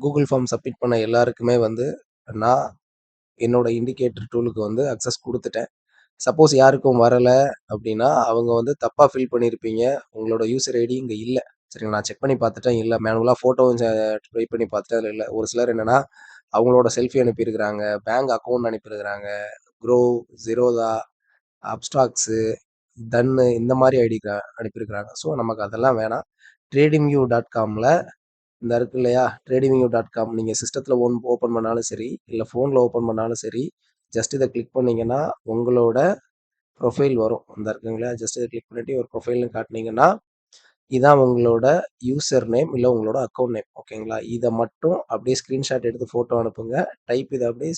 Google form submit பண்ண எல்லாருக்குமே வந்து நான் என்னோட இண்டிகேட்டர் டூலுக்கு வந்து அக்சஸ் கொடுத்துட்டேன். சப்போஸ் யாருக்கும் வரலை அப்படின்னா அவங்க வந்து தப்பாக ஃபில் பண்ணியிருப்பீங்க. உங்களோட யூசர் ஐடி இங்கே இல்லை. சரிங்களா, நான் செக் பண்ணி பார்த்துட்டேன், இல்லை. மேனுவலாக ஃபோட்டோவும் ட்ரை பண்ணி பார்த்துட்டேன், அதில் இல்லை. ஒரு சிலர் என்னென்னா அவங்களோட செல்ஃபி அனுப்பியிருக்கிறாங்க, பேங்க் அக்கௌண்ட் அனுப்பியிருக்கிறாங்க, க்ரோ, ஜெரோதா, அப்ஸ்டாக்ஸு, தன்னு இந்த மாதிரி ஐடி அனுப்பியிருக்கிறாங்க. ஸோ நமக்கு அதெல்லாம் வேணாம். tradingview.comல இந்த இருக்கு இல்லையா, tradingview.com நீங்கள் சிஸ்டத்தில் ஓப்பன் பண்ணாலும் சரி, இல்லை ஃபோனில் ஓப்பன் பண்ணாலும் சரி, ஜஸ்ட் இதை கிளிக் பண்ணிங்கன்னா உங்களோட ப்ரொஃபைல் வரும். இந்த இருக்குங்களா, ஜஸ்ட் இதை கிளிக் பண்ணிவிட்டு ஒரு ப்ரொஃபைல்னு காட்டினீங்கன்னா இதான் உங்களோட யூசர் நேம் இல்லை உங்களோட அக்கௌண்ட் நேம். ஓகேங்களா, இதை மட்டும் அப்படியே ஸ்க்ரீன்ஷாட் எடுத்து ஃபோட்டோ அனுப்புங்க. டைப் இதை அப்படியே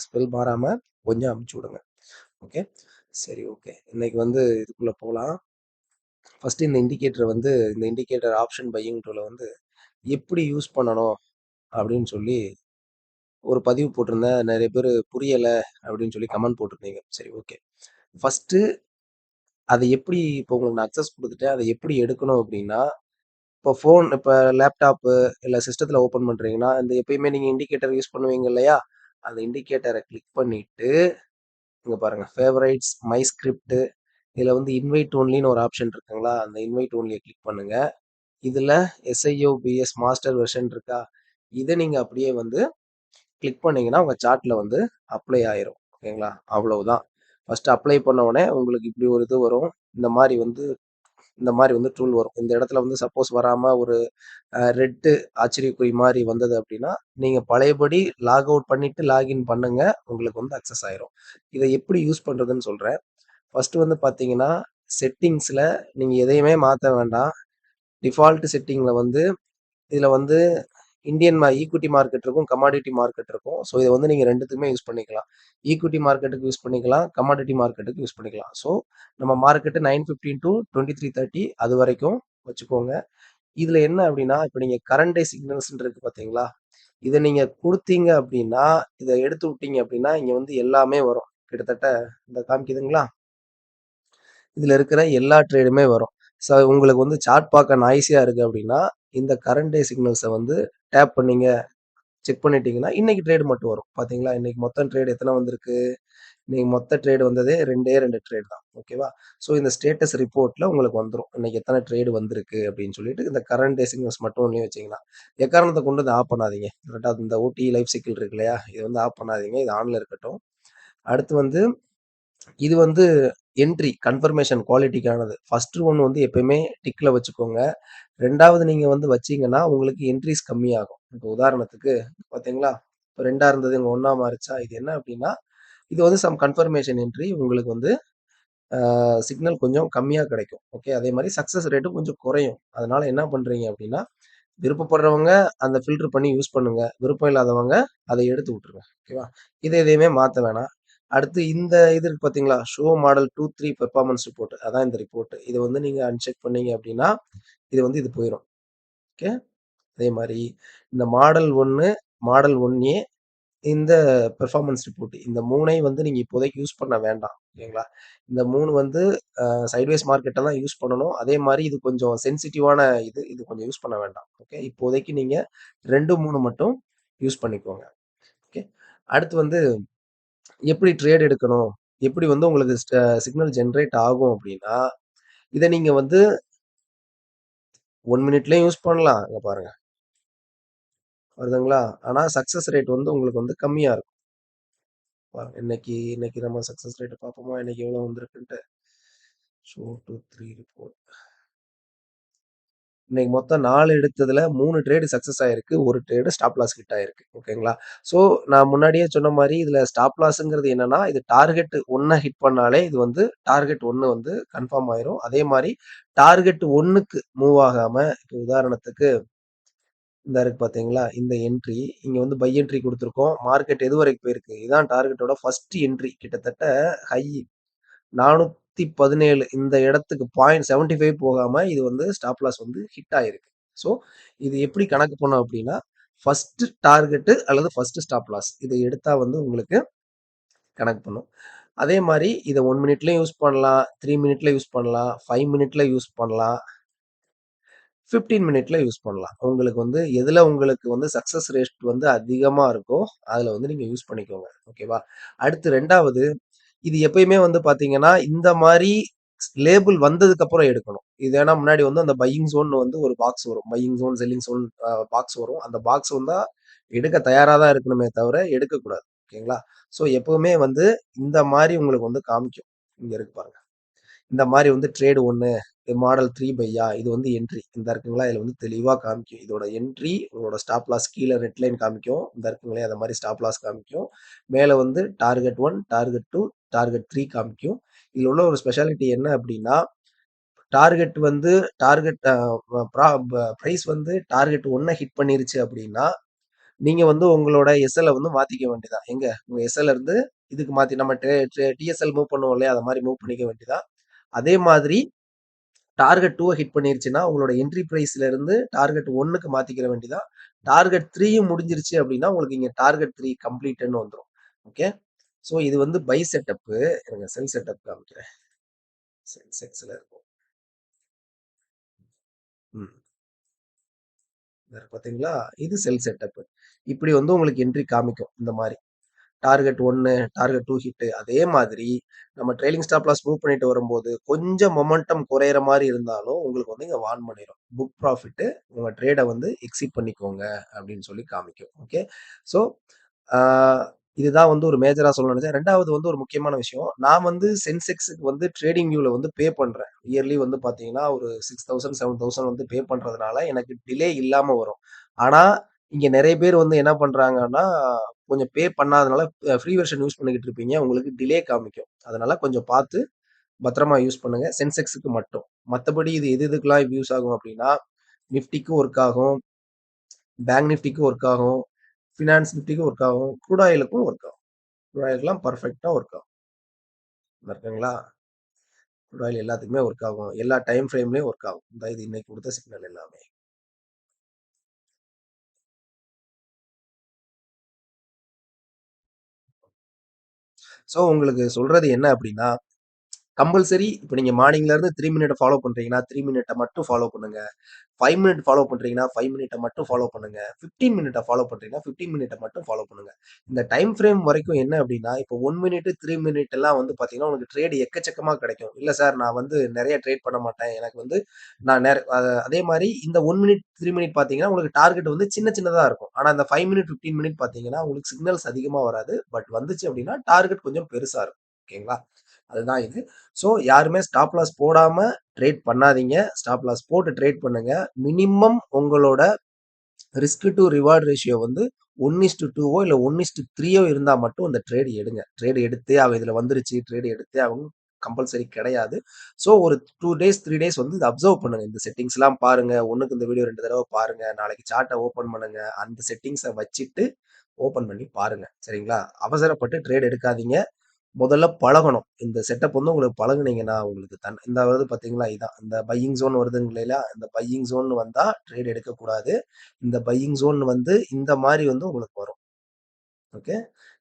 ஸ்பெல் மாறாமல் கொஞ்சம் அனுப்பிச்சி விடுங்க. ஓகே, சரி, ஓகே. இன்னைக்கு வந்து இதுக்குள்ளே போகலாம். ஃபஸ்ட்டு இந்த இண்டிகேட்டர் ஆப்ஷன் பையிங் டூலை வந்து எப்படி யூஸ் பண்ணணும் அப்படின்னு சொல்லி ஒரு பதிவு போட்டிருந்தேன். நிறைய பேர் புரியலை அப்படின்னு சொல்லி கமெண்ட் போட்டிருந்தீங்க. சரி, ஓகே. ஃபஸ்ட்டு அதை எப்படி, இப்போ உங்களுக்கு நான் அக்சஸ் கொடுத்துட்டேன், அதை எப்படி எடுக்கணும் அப்படின்னா, இப்போ லேப்டாப்பு இல்லை சிஸ்டத்தில் ஓப்பன் பண்ணுறீங்கன்னா, இந்த எப்பயுமே நீங்கள் இண்டிகேட்டர் யூஸ் பண்ணுவீங்க இல்லையா, அந்த இண்டிகேட்டரை கிளிக் பண்ணிவிட்டு இங்கே பாருங்கள், ஃபேவரைட்ஸ், மை ஸ்கிரிப்ட், இதில் வந்து இன்வைட் ஓன்லின்னு ஒரு ஆப்ஷன் இருக்குங்களா, அந்த இன்வைட் ஓன்லியை கிளிக் பண்ணுங்கள். இதில் SIOBS மாஸ்டர் வெர்ஷன் இருக்கா, இதை நீங்கள் அப்படியே வந்து கிளிக் பண்ணிங்கன்னா உங்கள் சார்ட்டில் வந்து அப்ளை ஆயிரும். ஓகேங்களா, அவ்வளவுதான். ஃபஸ்ட்டு அப்ளை பண்ண உடனே உங்களுக்கு இப்படி ஒரு இது வரும். இந்த மாதிரி வந்து டூல் வரும். இந்த இடத்துல வந்து சப்போஸ் வராமல் ஒரு ரெட்டு ஆச்சரியக்குறி மாதிரி வந்தது அப்படின்னா நீங்கள் பழையபடி லாக் அவுட் பண்ணிவிட்டு லாகின் பண்ணுங்க, உங்களுக்கு வந்து அக்சஸ் ஆயிரும். இதை எப்படி யூஸ் பண்ணுறதுன்னு சொல்கிறேன். ஃபஸ்ட்டு வந்து பார்த்தீங்கன்னா, செட்டிங்ஸில் நீங்கள் எதையுமே மாற்ற வேண்டாம். டிஃபால்ட் செட்டிங்கில் வந்து இதில் வந்து ஈக்விட்டி மார்க்கெட் இருக்கும், கமாடிட்டி மார்க்கெட் இருக்கும். ஸோ இதை வந்து நீங்கள் ரெண்டுத்துக்குமே யூஸ் பண்ணிக்கலாம். ஈக்விட்டி மார்க்கெட்டுக்கு யூஸ் பண்ணிக்கலாம், கமாடிட்டி மார்க்கெட்டுக்கு யூஸ் பண்ணிக்கலாம். ஸோ நம்ம மார்க்கெட்டு 9:15 to 23:30 அது வரைக்கும் வச்சுக்கோங்க. இதில் என்ன அப்படின்னா, இப்போ நீங்கள் கரண்ட் டே சிக்னல்ஸ் இருக்கு பார்த்தீங்களா, இதை நீங்கள் கொடுத்தீங்க அப்படின்னா, இதை எடுத்து விட்டீங்க அப்படின்னா இங்கே வந்து எல்லாமே வரும். கிட்டத்தட்ட இந்த காமிக்குதுங்களா, இதில் இருக்கிற எல்லா ட்ரேடுமே வரும். ஸோ உங்களுக்கு வந்து சார்ட் பார்க்க நாய்ஸியாக இருக்குது அப்படின்னா இந்த கரண்ட் டே சிக்னல்ஸை வந்து டேப் பண்ணீங்க, செக் பண்ணிட்டீங்கன்னா இன்னைக்கு ட்ரேடு மட்டும் வரும். பார்த்தீங்களா, இன்னைக்கு மொத்தம் ட்ரேடு எத்தனை வந்திருக்கு, இன்னைக்கு மொத்த ட்ரேடு வந்ததே 2 ட்ரேடு தான். ஓகேவா, ஸோ இந்த ஸ்டேட்டஸ் ரிப்போர்ட்டில் உங்களுக்கு வந்துடும் இன்னைக்கு எத்தனை ட்ரேடு வந்திருக்கு அப்படின்னு சொல்லிட்டு. இந்த கரண்ட் டே சிக்னல்ஸ் மட்டும் ஒன்றே வச்சிங்கன்னா, எக்காரணத்தை கொண்டு இதை ஆஃப் பண்ணாதீங்க. கரெக்டாக இந்த OT லைஃப் சைக்கிள் இருக்கு இல்லையா, இது வந்து ஆஃப் பண்ணாதீங்க, இது ஆனில் இருக்கட்டும். அடுத்து வந்து இது வந்து என்ட்ரி கன்ஃபர்மேஷன் குவாலிட்டிக்கானது. ஃபஸ்ட்டு ஒன்று வந்து எப்பயுமே டிக்கில் வச்சுக்கோங்க. ரெண்டாவது நீங்கள் வந்து வச்சிங்கன்னா உங்களுக்கு என்ட்ரிஸ் கம்மியாகும். இப்போ உதாரணத்துக்கு பார்த்தீங்களா, இப்போ 2 இருந்தது இங்கே 1 மாறிச்சா, இது என்ன அப்படின்னா இது வந்து சம் கன்ஃபர்மேஷன் என்ட்ரி. உங்களுக்கு வந்து சிக்னல் கொஞ்சம் கம்மியாக கிடைக்கும். ஓகே, அதே மாதிரி சக்ஸஸ் ரேட்டும் கொஞ்சம் குறையும். அதனால என்ன பண்ணுறீங்க அப்படின்னா, விருப்பப்படுறவங்க அந்த ஃபில்டர் பண்ணி யூஸ் பண்ணுங்க, விருப்பம் இல்லாதவங்க அதை எடுத்து விட்டுருங்க. ஓகேவா, இதை எதையுமே மாற்ற வேணாம். அடுத்து இந்த இது இருக்கு பார்த்தீங்களா, ஷோ மாடல் 2-3 பெர்ஃபார்மன்ஸ் ரிப்போர்ட், அதான் இந்த ரிப்போர்ட். இதை வந்து நீங்கள் அன்செக் பண்ணீங்க அப்படின்னா இது போயிடும். ஓகே, அதே மாதிரி இந்த மாடல் 1, மாடல் 1A, இந்த பெர்ஃபார்மன்ஸ் ரிப்போர்ட், இந்த 3ஐயும் வந்து நீங்கள் இப்போதைக்கு யூஸ் பண்ண வேண்டாம். ஓகேங்களா, இந்த 3 வந்து சைட்வேஸ் மார்க்கெட்டை தான் யூஸ் பண்ணணும். அதே மாதிரி இது கொஞ்சம் சென்சிட்டிவான இது கொஞ்சம் யூஸ் பண்ண வேண்டாம். ஓகே, இப்போதைக்கு நீங்கள் 2, 3 மட்டும் யூஸ் பண்ணிக்கோங்க. ஓகே, அடுத்து வந்து எப்படி ட்ரேட் எடுக்கணும், எப்படி வந்து உங்களுக்கு சிக்னல் ஜென்ரேட் ஆகும் அப்படின்னா, இதை நீங்கள் வந்து 1 மினிட்லேயும் யூஸ் பண்ணலாம். இங்கே பாருங்க, வருதுங்களா, ஆனால் சக்ஸஸ் ரேட் வந்து உங்களுக்கு வந்து கம்மியாக இருக்கும். இன்னைக்கு இன்னைக்கு நம்ம சக்ஸஸ் ரேட் பார்ப்போமா, இன்னைக்கு எவ்வளோ வந்திருக்குன்ட்டு. Show 2-3 report. இன்னைக்கு மொத்தம் 4 எடுத்ததுல 3 ட்ரேடு சக்ஸஸ் ஆயிருக்கு, ஒரு ட்ரேடு ஸ்டாப் லாஸ் ஹிட் ஆயிருக்கு. ஓகேங்களா, ஸோ நான் முன்னாடியே சொன்ன மாதிரி இதில் ஸ்டாப் லாஸுங்கிறது என்னன்னா, இது டார்கெட் 1 ஹிட் பண்ணாலே இது வந்து டார்கெட் 1 வந்து கன்ஃபார்ம் ஆயிரும். அதே மாதிரி டார்கெட் 1க்கு மூவ் ஆகாம, இப்போ உதாரணத்துக்கு இந்த இருக்கு பார்த்தீங்களா, இந்த என்ட்ரி இங்கே வந்து பை என்ட்ரி கொடுத்துருக்கோம். மார்க்கெட் எது வரைக்கும் போயிருக்கு, இதுதான் டார்கெட்டோட ஃபர்ஸ்ட் என்ட்ரி. கிட்டத்தட்ட ஹை 417 இந்த இடத்துக்கு 0.75 போகாம இது வந்து ஸ்டாப் லாஸ் வந்து ஹிட் ஆயிருக்கு. ஸோ இது எப்படி கணக்கு பண்ணோம் அப்படின்னா, ஃபர்ஸ்ட் டார்கெட்டு அல்லது ஃபர்ஸ்ட் ஸ்டாப் லாஸ் இதை எடுத்தா வந்து உங்களுக்கு கணக்கு பண்ணும். அதே மாதிரி இதை 1 மினிட்லயும் யூஸ் பண்ணலாம், 3 மினிட்ல யூஸ் பண்ணலாம், 5 மினிட்ல யூஸ் பண்ணலாம், 15 மினிட்ல யூஸ் பண்ணலாம். உங்களுக்கு வந்து எதுல உங்களுக்கு வந்து சக்சஸ் ரேட் வந்து அதிகமா இருக்கோ, அதுல வந்து நீங்க யூஸ் பண்ணிக்கோங்க. ஓகேவா? அடுத்து 2வது இது எப்பயுமே வந்து பார்த்தீங்கன்னா, இந்த மாரி லேபிள் வந்ததுக்கு அப்புறம் எடுக்கணும். இது ஏன்னா முன்னாடி வந்து அந்த பையிங் ஜோன் வந்து ஒரு பாக்ஸ் வரும். Buying zone, selling zone box வரும். அந்த பாக்ஸ் வந்தா எடுக்க தயாரா தான் இருக்கணுமே தவிர, எடுக்கக்கூடாது. ஓகேங்களா? ஸோ எப்பவுமே வந்து இந்த மாரி உங்களுக்கு வந்து காமிக்கும். இங்க இருக்கு பாருங்க. இந்த மாரி வந்து ட்ரேட் 1 மாடல் 3 பையா இது வந்து என்ட்ரி. இந்த இருக்குங்களா, இதுல வந்து தெளிவா காமிக்கும். இதோட என்ட்ரி, உங்களோட ஸ்டாப் லாஸ் கீழ ரெட் லைன் காமிக்கும். இந்த இருக்குங்களே அந்த மாரி ஸ்டாப் லாஸ் காமிக்கும். மேல வந்து டார்கெட் 1, டார்கெட் 2, டார்கெட் 3 காமிக்கும். இதுல உள்ள ஒரு ஸ்பெஷாலிட்டி என்ன அப்டின்னா, டார்கெட் வந்து டார்கெட் அ ப்ரா ப பிரைஸ் வந்து டார்கெட் 1 ஹிட் பண்ணிருச்சு அப்டின்னா, நீங்க வந்து உங்களோட எஸ்எல்ல வந்து மாத்திக்க வேண்டியதுதான். எங்க? உங்க எஸ்எல்ல இருந்து இதுக்கு மாத்தி நம்ம டிஎஸ்எல் மூவ் பண்ணுவோம் இல்லையா? அத மாரி மூவ் பண்ணிக்க வேண்டியதுதான். அதே மாதிரி டார்கெட் 2 ஹிட் பண்ணிருச்சுன்னா, உங்களோட என்ட்ரி பிரைஸ்ல இருந்து டார்கெட் 1க்கு மாத்திக்கிற வேண்டியதான். டார்கெட் 3யும் முடிஞ்சிருச்சு அப்டின்னா, உங்களுக்கு இங்க டார்கெட் 3 கம்ப்ளீட்ன்னு வந்துரும். ஓகே. ஸோ இது வந்து பை செட்டப்பு. இருங்க செல் செட்டப் காமிக்கிறேன். சென்செக்ஸ்ல இருக்கும். ம். இத இருக்கு பார்த்தீங்களா? இது செல் செட்டப். இப்டி வந்து உங்களுக்கு என்ட்ரி காமிக்கும். இந்த மாரி. Target 1, target 2 hit. அதே மாதிரி நம்ம ட்ரெய்லிங் ஸ்டாப் லாஸ் மூவ் பண்ணிட்டு வரும்போது, கொஞ்சம் மொமெண்டம் குறையிற மாரி இருந்தாலும், உங்களுக்கு வந்து இங்க வார்ன் பண்ணிரும். புக் ப்ராஃபிட் உங்க ட்ரேட வந்து எக்ஸிட் பண்ணிக்கோங்க அப்படின்னு சொல்லி காமிக்கும். ஓகே. ஸோ, ஆ இதுதான் வந்து ஒரு மேஜரா சொல்லணும்னு நெனச்சேன். 2வது வந்து ஒரு முக்கியமான விஷயம். நான் வந்து சென்செக்ஸ்க்கு வந்து ட்ரேடிங் வியூல வந்து பே பண்றேன். இயர்லி வந்து பார்த்தீங்கன்னா, ஒரு 6000, 7000 வந்து பே பண்றதுனால எனக்கு டிலே இல்லாம வரும். ஆனா, இங்க நெறைய பேர் வந்து என்ன பண்றாங்கன்னா, கொஞ்சம் பே பண்ணாதனால ஃப்ரீ வெர்ஷன் யூஸ் பண்ணிக்கிட்டு இருப்பீங்க. உங்களுக்கு டிலே காமிக்கும். அதனால கொஞ்சம் பார்த்து பத்திரமா யூஸ் பண்ணுங்க. சென்செக்ஸ்க்கு மட்டும். மத்தபடி இது எது எதுக்கெல்லாம் யூஸ் ஆகும் அப்டின்னா, நிஃப்டிக்கு ஒர்க் ஆகும். பேங்க் நிஃப்டிக்கு ஒர்க் ஆகும். ஃபினான்ஸ் நிஃப்டிக்கு ஒர்க் ஆகும். க்ரூட் ஆயிலுக்கும் ஒர்க் ஆகும். க்ரூட் ஆயிலுக்குலாம் பெர்ஃபெக்ட்டா ஒர்க் ஆகும். இருக்குங்களா? க்ரூட் ஆயில் எல்லாத்துக்குமே ஒர்க் ஆகும். எல்லா டைம் ஃப்ரேம்லயும் ஒர்க் ஆகும். இந்த இது இன்னைக்கு குடுத்த சிக்னல் எல்லாமே. ஸோ உங்களுக்கு சொல்றது என்ன அப்டின்னா, கம்பல்சரி இப்ப நீங்க மார்னிங்ல இருந்து 3 மினிட்ட ஃபாலோ பண்றீங்கன்னா, 3 மினிட்ட மட்டும் ஃபாலோ பண்ணுங்க. 5 மினிட் ஃபாலோ பண்றீங்கன்னா, 5 மினிட்ட மட்டும் ஃபாலோ பண்ணுங்க. 15 மினிட்ட ஃபாலோ பண்றீங்கன்னா, 15 மினிட்ட மட்டும் ஃபாலோ பண்ணுங்க. இந்த டைம் ஃப்ரேம் வரைக்கும் என்ன அப்டின்னா, இப்போ 1 மினிட், 3 மினிட் எல்லாம் வந்து பார்த்தீங்கன்னா, உங்களுக்கு ட்ரேட் எக்கச்சக்கமா கிடைக்கும். இல்ல சார் நான் வந்து நெறைய ட்ரேட் பண்ண மாட்டேன். எனக்கு வந்து நான் அதே மாரி இந்த 1 மினிட், 3 மினிட் பார்த்தீங்கன்னா, உங்களுக்கு டார்கெட் வந்து சின்ன சின்னதா இருக்கும். ஆனா இந்த 5 மினிட், 15 மினிட் பார்த்தீங்கன்னா, உங்களுக்கு சிக்னல்ஸ் அதிகமா வராது. பட் வந்துச்சு அப்டின்னா, டார்கெட் கொஞ்சம் பெருசா இருக்கும். ஓகேங்களா? அதுதான் இது. ஸோ யாருமே ஸ்டாப் லாஸ் போடாம ட்ரேட் பண்ணாதீங்க. ஸ்டாப் லாஸ் போட்டு ட்ரேட் பண்ணுங்க. மினிமம் உங்களோட ரிஸ்க் டூ ரிவார்ட் ரேஷியோ வந்து 1:2ஓ இல்ல 1:3ஓ இருந்தா மட்டும் அந்த ட்ரேட் எடுங்க. ட்ரேட் எடுத்தே ஆகும். இதுல வந்துருச்சு ட்ரேட் எடுத்தே ஆகணும். கம்பல்சரி கிடையாது. ஸோ ஒரு 2 டேஸ், 3 டேஸ் வந்து இத அப்சர்வ் பண்ணுங்க. இந்த செட்டிங்ஸ்லாம் பாருங்க. ஒண்ணுக்கு இந்த வீடியோ 2 தடவ பாருங்க. நாளைக்கு சார்ட்ட ஓப்பன் பண்ணுங்க. அந்த செட்டிங்ஸ வச்சுட்டு ஓப்பன் பண்ணி பாருங்க. சரிங்களா? அவசரப்பட்டு ட்ரேட் எடுக்காதீங்க. முதல்ல பழகணும். இந்த செட்டப் வந்து உங்களுக்கு பழகுனீங்கன்னா, உங்களுக்கு இந்த வருது பார்த்தீங்களா? இதான். இந்த பையிங் ஜோன் வருதுங்களா? இந்த பையிங் ஜோன் வந்தா ட்ரேட் எடுக்கக்கூடாது. இந்த பையிங் ஜோன் வந்து இந்த மாரி வந்து உங்களுக்கு வரும். ஓகே.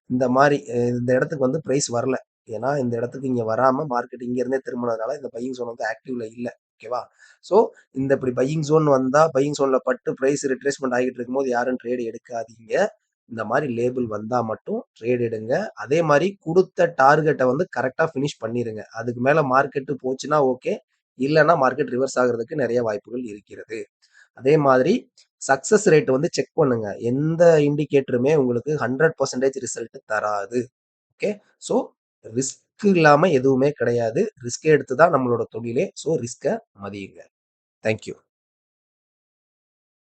இந்த மாரி இந்த இடத்துக்கு வந்து பிரைஸ் வரல. ஏன்னா, இந்த இடத்துக்கு இங்க வராம மார்க்கெட் இங்க இருந்தே திரும்புனதுனால இந்த பையிங் ஜோன் வந்து ஆக்டிவ்ல இல்ல. ஓகேவா? ஸோ, இந்த இப்படி பையிங் ஜோன் வந்தா, பையிங் ஜோன்ல பட்டு பிரைஸ் ரிட்ரேஸ்மென்ட் ஆகிட்டு இருக்கும்போது யாரும் ட்ரேட் எடுக்காதீங்க. இந்த மாரி லேபிள் வந்தா மட்டும் ட்ரேட் எடுங்க. அதே மாரி குடுத்த டார்கெட்ட வந்து கரெக்ட்டா ஃபினிஷ் பண்ணிருங்க. அதுக்கு மேல மார்க்கெட் போச்சுன்னா ஓகே. இல்லன்னா மார்க்கெட் ரிவர்ஸ் ஆகுறதுக்கு நெறைய வாய்ப்புகள் இருக்கிறது. அதே மாதிரி சக்சஸ் ரேட் வந்து செக் பண்ணுங்க. எந்த இண்டிகேட்டருமே உங்களுக்கு 100% ரிசல்ட் தராது. ஓகே. ஸோ ரிஸ்க் இல்லாம எதுவுமே கிடையாது. ரிஸ்க் எடுத்து தான் நம்மளோட தொழிலே. ஸோ ரிஸ்க்க மதியுங்க. Thank you.